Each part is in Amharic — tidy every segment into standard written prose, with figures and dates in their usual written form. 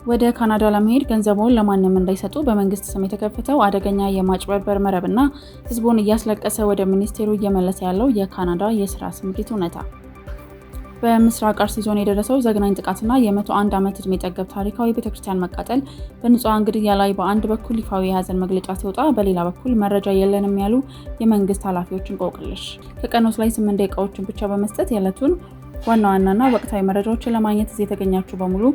ወደ ካናዳ ለመሄድ ገንዘቡን ለማንም እንዳይሰጡ በመንግስት ስም የተከፈተው አደገኛ የማጭበርበር መረብና ህዝቡን እያስለቀሰ ወደ ሚኒስቴሩ እየመለሰ ያለው የካናዳ የስራ ስምሪት እውነታ። በምስራቅ አርሲ ዞን የደረሰው ዘግናኝ ጥቃትና የ101 ዓመት ዕድሜ ጠገብ ታሪካዊ ቤተክርስቲያን መቃጠል በንጹሃን ግድያ ላይ በአንድ በኩል ይፋዊ የሀዘን መግለጫ ሲወጣ፣ በሌላ በኩል መረጃ የለንም ያሉ የመንግስት ኃላፊዎች እንቆቅልሽ። ከቀኖት ላይ 8 ደቂቃዎችን ብቻ በመስጠት የዕለቱን ዋና ዋናና ወቅታዊ መረጃዎችን ለማግኘት እዚህ የተገኛችሁ በሙሉ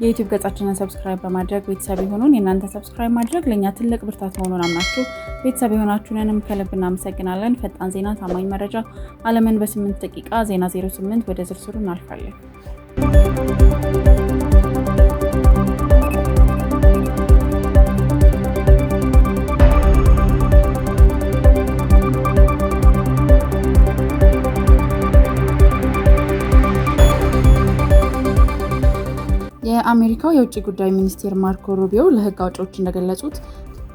የዩቲዩብ ገጻችንን ሰብስክራይብ በማድረግ ቤተሰብ ይሁኑን። የእናንተ ሰብስክራይብ ማድረግ ለእኛ ትልቅ ብርታት መሆኑን አምናችሁ ቤተሰብ የሆናችሁንም ከልብ እናመሰግናለን። ፈጣን ዜና፣ ታማኝ መረጃ፣ ዓለምን በ8 ደቂቃ። ዜና 08 ወደ ዝርዝሩ እናልፋለን። የአሜሪካው የውጭ ጉዳይ ሚኒስቴር ማርኮ ሩቢዮ ለህግ አውጪዎች እንደገለጹት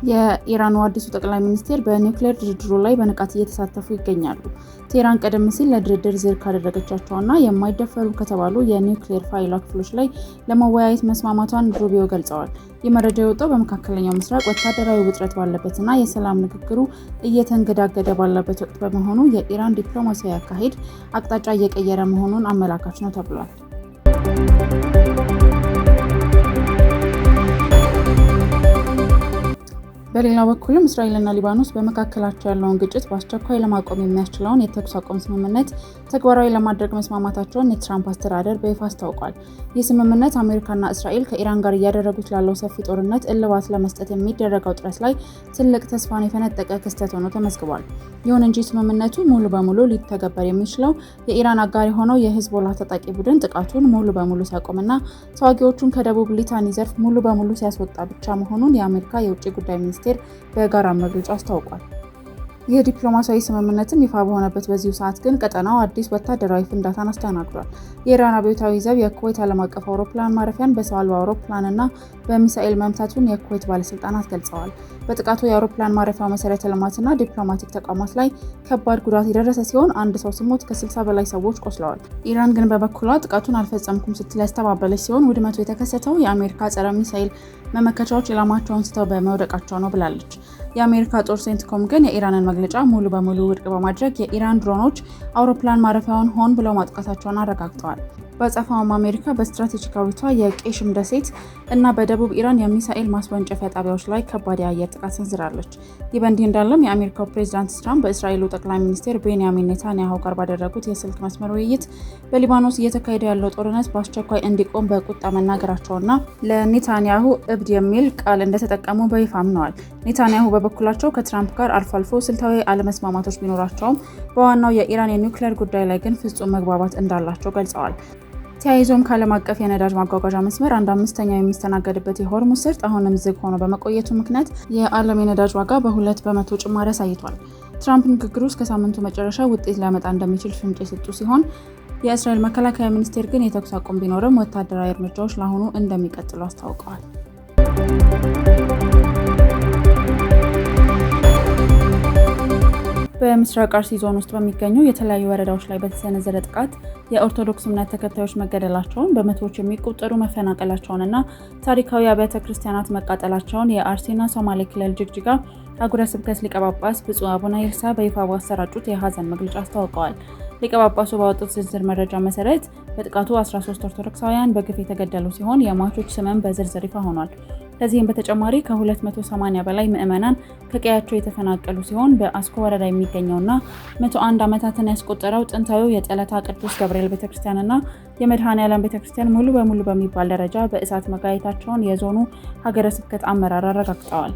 የኢራኑ አዲሱ ጠቅላይ ሚኒስቴር በኒውክሌር ድርድሩ ላይ በንቃት እየተሳተፉ ይገኛሉ። ቴህራን ቀደም ሲል ለድርድር ዝር ካደረገቻቸውና የማይደፈሩ ከተባሉ የኒውክሌር ፋይሏ ክፍሎች ላይ ለመወያየት መስማማቷን ሩቢዮ ገልጸዋል። ይህ መረጃ የወጣው በመካከለኛው ምስራቅ ወታደራዊ ውጥረት ባለበትና የሰላም ንግግሩ እየተንገዳገደ ባለበት ወቅት በመሆኑ የኢራን ዲፕሎማሲያዊ አካሄድ አቅጣጫ እየቀየረ መሆኑን አመላካች ነው ተብሏል። በሌላ በኩልም እስራኤልና ሊባኖስ በመካከላቸው ያለውን ግጭት በአስቸኳይ ለማቆም የሚያስችለውን የተኩስ አቁም ስምምነት ተግባራዊ ለማድረግ መስማማታቸውን የትራምፕ አስተዳደር በይፋ አስታውቋል። ይህ ስምምነት አሜሪካና እስራኤል ከኢራን ጋር እያደረጉት ላለው ሰፊ ጦርነት እልባት ለመስጠት የሚደረገው ጥረት ላይ ትልቅ ተስፋን የፈነጠቀ ክስተት ሆኖ ተመዝግቧል። ይሁን እንጂ ስምምነቱ ሙሉ በሙሉ ሊተገበር የሚችለው የኢራን አጋር የሆነው የሂዝቦላህ ታጣቂ ቡድን ጥቃቱን ሙሉ በሙሉ ሲያቆምና ተዋጊዎቹን ከደቡብ ሊታኒ ዘርፍ ሙሉ በሙሉ ሲያስወጣ ብቻ መሆኑን የአሜሪካ የውጭ ጉዳይ ሚኒስቴር በጋራ መግለጫ አስታውቋል። ይህ ዲፕሎማሲያዊ ስምምነትም ይፋ በሆነበት በዚሁ ሰዓት ግን ቀጠናው አዲስ ወታደራዊ ፍንዳታን አስተናግዷል። የኢራን አብዮታዊ ዘብ የኩዌት ዓለም አቀፍ አውሮፕላን ማረፊያን በሰው አልባ አውሮፕላንና በሚሳኤል መምታቱን የኩዌት ባለስልጣናት ገልጸዋል። በጥቃቱ የአውሮፕላን ማረፊያው መሰረተ ልማትና ዲፕሎማቲክ ተቋማት ላይ ከባድ ጉዳት የደረሰ ሲሆን አንድ ሰው ሲሞት ከ60 በላይ ሰዎች ቆስለዋል። ኢራን ግን በበኩሏ ጥቃቱን አልፈጸምኩም ስትል ያስተባበለች ሲሆን ውድመቱ የተከሰተው የአሜሪካ ጸረ ሚሳኤል መመከቻዎች ኢላማቸውን ስተው በመውደቃቸው ነው ብላለች። የአሜሪካ ጦር ሴንትኮም ግን የኢራንን መግለጫ ሙሉ በሙሉ ውድቅ በማድረግ የኢራን ድሮኖች አውሮፕላን ማረፊያውን ሆን ብለው ማጥቃታቸውን አረጋግጠዋል። በአጸፋውም አሜሪካ በስትራቴጂካዊቷ የቄሽም ደሴት እና በደቡብ ኢራን የሚሳኤል ማስወንጨፊያ ጣቢያዎች ላይ ከባድ የአየር ጥቃት ሰንዝራለች። ይህ በእንዲህ እንዳለም የአሜሪካው ፕሬዚዳንት ትራምፕ በእስራኤሉ ጠቅላይ ሚኒስትር ቤንያሚን ኔታንያሁ ጋር ባደረጉት የስልክ መስመር ውይይት በሊባኖስ እየተካሄደ ያለው ጦርነት በአስቸኳይ እንዲቆም በቁጣ መናገራቸውና ለኔታንያሁ እብድ የሚል ቃል እንደተጠቀሙ በይፋ አምነዋል። ኔታንያሁ በበኩላቸው ከትራምፕ ጋር አልፎ አልፎ ስልታዊ አለመስማማቶች ቢኖራቸውም በዋናው የኢራን የኒውክሌር ጉዳይ ላይ ግን ፍጹም መግባባት እንዳላቸው ገልጸዋል። ተያይዞም ከዓለም አቀፍ የነዳጅ ማጓጓዣ መስመር 1/5 የሚስተናገድበት የሆርሙዝ ሰርጥ አሁንም ዝግ ሆኖ በመቆየቱ ምክንያት የዓለም የነዳጅ ዋጋ በ2 በመቶ ጭማሪ አሳይቷል። ትራምፕ ንግግሩ እስከ ሳምንቱ መጨረሻ ውጤት ሊያመጣ እንደሚችል ፍንጭ የሰጡ ሲሆን የእስራኤል መከላከያ ሚኒስቴር ግን የተኩስ አቁም ቢኖርም ወታደራዊ እርምጃዎች ለአሁኑ እንደሚቀጥሉ አስታውቀዋል። በምስራቅ አርሲ ዞን ውስጥ በሚገኙ የተለያዩ ወረዳዎች ላይ በተሰነዘረ ጥቃት የኦርቶዶክስ እምነት ተከታዮች መገደላቸውን፣ በመቶዎች የሚቆጠሩ መፈናቀላቸውንና ታሪካዊ አብያተ ክርስቲያናት መቃጠላቸውን የአርሲና ሶማሌ ክልል ጅግጅጋ አህጉረ ስብከት ሊቀ ጳጳስ ብፁዕ አቡነ ይርሳ በይፋ ባሰራጩት የሀዘን መግለጫ አስታውቀዋል። ሊቀ ጳጳሱ ባወጡት ዝርዝር መረጃ መሰረት በጥቃቱ 13 ኦርቶዶክሳውያን በግፍ የተገደሉ ሲሆን የሟቾች ስምም በዝርዝር ይፋ ሆኗል። ከዚህም በተጨማሪ ከ280 በላይ ምዕመናን ከቀያቸው የተፈናቀሉ ሲሆን በአስኮ ወረዳ የሚገኘውና 101 ዓመታትን ያስቆጠረው ጥንታዊ የጠለታ ቅዱስ ገብርኤል ቤተክርስቲያንና የመድኃኔዓለም ቤተክርስቲያን ሙሉ በሙሉ በሚባል ደረጃ በእሳት መጋየታቸውን የዞኑ ሀገረ ስብከት አመራር አረጋግጠዋል።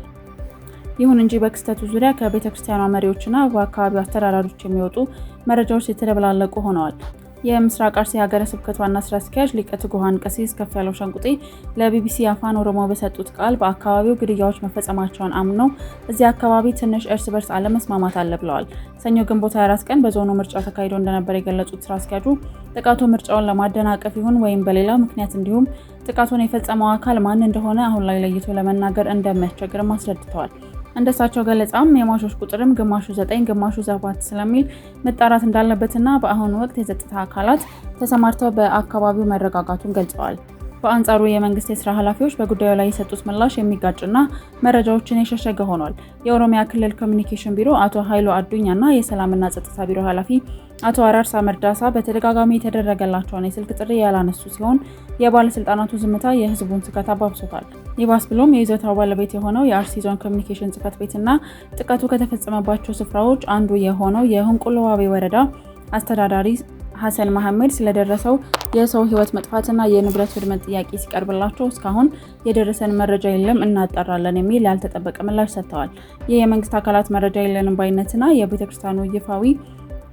ይሁን እንጂ በክስተቱ ዙሪያ ከቤተክርስቲያኗ መሪዎችና በአካባቢው አስተዳዳሪዎች የሚወጡ መረጃዎች የተደበላለቁ ሆነዋል። የምስራቅ አርሲ ሀገረ ስብከት ዋና ስራ አስኪያጅ ሊቀ ትጉሃን ቀሲስ ከፍያለው ሸንቁጤ ለቢቢሲ አፋን ኦሮሞ በሰጡት ቃል በአካባቢው ግድያዎች መፈጸማቸውን አምነው እዚህ አካባቢ ትንሽ እርስ በርስ አለመስማማት አለ ብለዋል። ሰኞ ግንቦት 24 ቀን በዞኑ ምርጫ ተካሂዶ እንደነበር የገለጹት ስራ አስኪያጁ ጥቃቱ ምርጫውን ለማደናቀፍ ይሁን ወይም በሌላ ምክንያት እንዲሁም ጥቃቱን የፈጸመው አካል ማን እንደሆነ አሁን ላይ ለይቶ ለመናገር እንደሚያስቸግርም አስረድተዋል። እንደሳቸው ገለጻም የሟቾች ቁጥርም ግማሹ 9 ግማሹ 7 ስለሚል መጣራት እንዳለበትና በአሁኑ ወቅት የጸጥታ አካላት ተሰማርተው በአካባቢው መረጋጋቱን ገልጸዋል። በአንጻሩ የመንግስት የስራ ኃላፊዎች በጉዳዩ ላይ የሰጡት ምላሽ የሚጋጭና መረጃዎችን የሸሸገ ሆኗል። የኦሮሚያ ክልል ኮሚኒኬሽን ቢሮ አቶ ኃይሉ አዱኛና የሰላምና ጸጥታ ቢሮ ኃላፊ አቶ አራርሳ መርዳሳ በተደጋጋሚ የተደረገላቸውን የስልክ ጥሪ ያላነሱ ሲሆን የባለስልጣናቱ ዝምታ የህዝቡን ስጋት አባብሶታል። ይባስ ብሎም የይዞታው ባለቤት የሆነው የአርሲ ዞን ኮሚኒኬሽን ጽሕፈት ቤትና ጥቃቱ ከተፈጸመባቸው ስፍራዎች አንዱ የሆነው የሆንቆሎ ዋቤ ወረዳ አስተዳዳሪ ሐሰን መሐመድ ስለደረሰው የሰው ህይወት መጥፋትና የንብረት ውድመት ጥያቄ ሲቀርብላቸው እስካሁን የደረሰን መረጃ የለም እናጣራለን የሚል ያልተጠበቀ ምላሽ ሰጥተዋል። ይህ የመንግስት አካላት መረጃ የለንም ባይነትና የቤተክርስቲያኑ ይፋዊ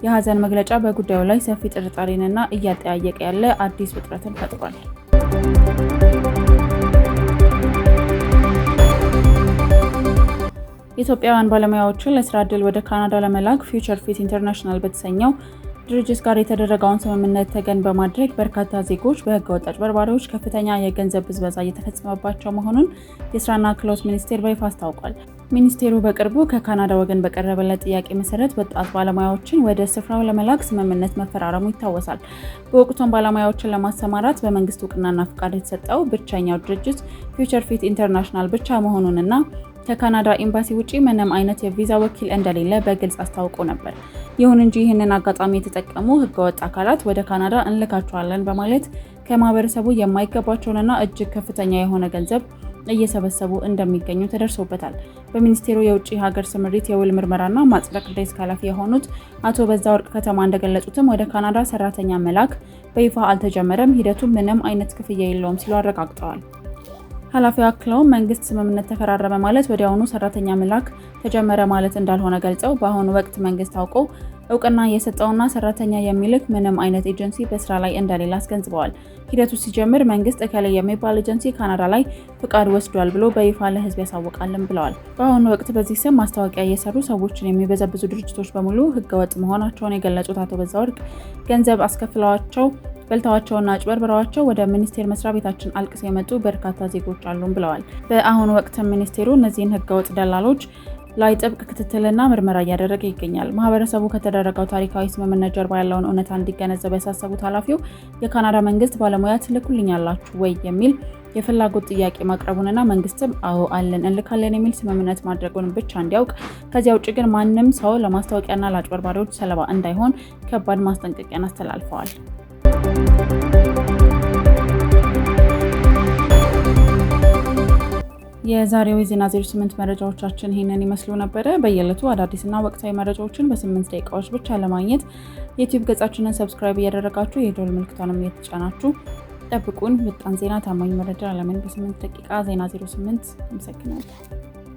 የሐዘን መግለጫ በጉዳዩ ላይ ሰፊ ጥርጣሬንና እያጠያየቀ ያለ አዲስ ውጥረትን ፈጥሯል። ኢትዮጵያውያን ባለሙያዎችን ለስራ ዕድል ወደ ካናዳ ለመላክ ፊውቸር ፊት ኢንተርናሽናል በተሰኘው ድርጅት ጋር የተደረገውን ስምምነት ተገን በማድረግ በርካታ ዜጎች በህገወጥ አጭበርባሪዎች ከፍተኛ የገንዘብ ብዝበዛ እየተፈጸመባቸው መሆኑን የስራና ክህሎት ሚኒስቴር በይፋ አስታውቋል። ሚኒስቴሩ በቅርቡ ከካናዳ ወገን በቀረበለት ጥያቄ መሰረት ወጣት ባለሙያዎችን ወደ ስፍራው ለመላክ ስምምነት መፈራረሙ ይታወሳል። በወቅቱም ባለሙያዎችን ለማሰማራት በመንግስት እውቅናና ፍቃድ የተሰጠው ብቸኛው ድርጅት ፊውቸር ፊት ኢንተርናሽናል ብቻ መሆኑንና ከካናዳ ኤምባሲ ውጪ ምንም አይነት የቪዛ ወኪል እንደሌለ በግልጽ አስታውቆ ነበር። ይሁን እንጂ ይህንን አጋጣሚ የተጠቀሙ ህገወጥ አካላት ወደ ካናዳ እንልካቸዋለን በማለት ከማህበረሰቡ የማይገባቸውንና እጅግ ከፍተኛ የሆነ ገንዘብ እየሰበሰቡ እንደሚገኙ ተደርሶበታል። በሚኒስቴሩ የውጭ ሀገር ስምሪት የውል ምርመራና ማጽደቅ ዴስክ ኃላፊ የሆኑት አቶ በዛወርቅ ከተማ እንደገለጹትም ወደ ካናዳ ሰራተኛ መላክ በይፋ አልተጀመረም፣ ሂደቱ ምንም አይነት ክፍያ የለውም ሲሉ አረጋግጠዋል። ኃላፊው አክለውም መንግስት ስምምነት ተፈራረመ ማለት ወዲያውኑ ሰራተኛ መላክ ተጀመረ ማለት እንዳልሆነ ገልጸው በአሁኑ ወቅት መንግስት አውቆ እውቅና የሰጠውና ሰራተኛ የሚልክ ምንም አይነት ኤጀንሲ በስራ ላይ እንደሌለ አስገንዝበዋል። ሂደቱ ሲጀምር መንግስት እከሌ የሚባል ኤጀንሲ ካናዳ ላይ ፍቃድ ወስዷል ብሎ በይፋ ለህዝብ ያሳውቃልን ብለዋል። በአሁኑ ወቅት በዚህ ስም ማስታወቂያ እየሰሩ ሰዎችን የሚበዘብዙ ድርጅቶች በሙሉ ህገወጥ መሆናቸውን የገለጹት አቶ በዛወርቅ ገንዘብ አስከፍለዋቸው በልተዋቸውና አጭበርብረዋቸው ወደ ሚኒስቴር መስሪያ ቤታችን አልቅሰው የመጡ በርካታ ዜጎች አሉን ብለዋል። በአሁኑ ወቅት ሚኒስቴሩ እነዚህን ህገወጥ ደላሎች ላይ ጥብቅ ክትትልና ምርመራ እያደረገ ይገኛል። ማህበረሰቡ ከተደረገው ታሪካዊ ስምምነት ጀርባ ያለውን እውነታ እንዲገነዘብ ያሳሰቡት ኃላፊው የካናዳ መንግስት ባለሙያ ትልኩልኛላችሁ ወይ የሚል የፍላጎት ጥያቄ ማቅረቡንና መንግስትም አዎ አለን እንልካለን የሚል ስምምነት ማድረጉን ብቻ እንዲያውቅ፣ ከዚያ ውጭ ግን ማንም ሰው ለማስታወቂያና ለአጭበርባሪዎች ሰለባ እንዳይሆን ከባድ ማስጠንቀቂያን አስተላልፈዋል። የዛሬው የዜና 08 መረጃዎቻችን ይህንን ይመስሉ ነበረ። በየዕለቱ አዳዲስና ወቅታዊ መረጃዎችን በ8 ደቂቃዎች ብቻ ለማግኘት የዩቲዩብ ገጻችንን ሰብስክራይብ እያደረጋችሁ የደወል ምልክቱንም እየተጫናችሁ ጠብቁን። ፈጣን ዜና፣ ታማኝ መረጃ ለምን በ8 ደቂቃ ዜና 08 አመሰግናለሁ።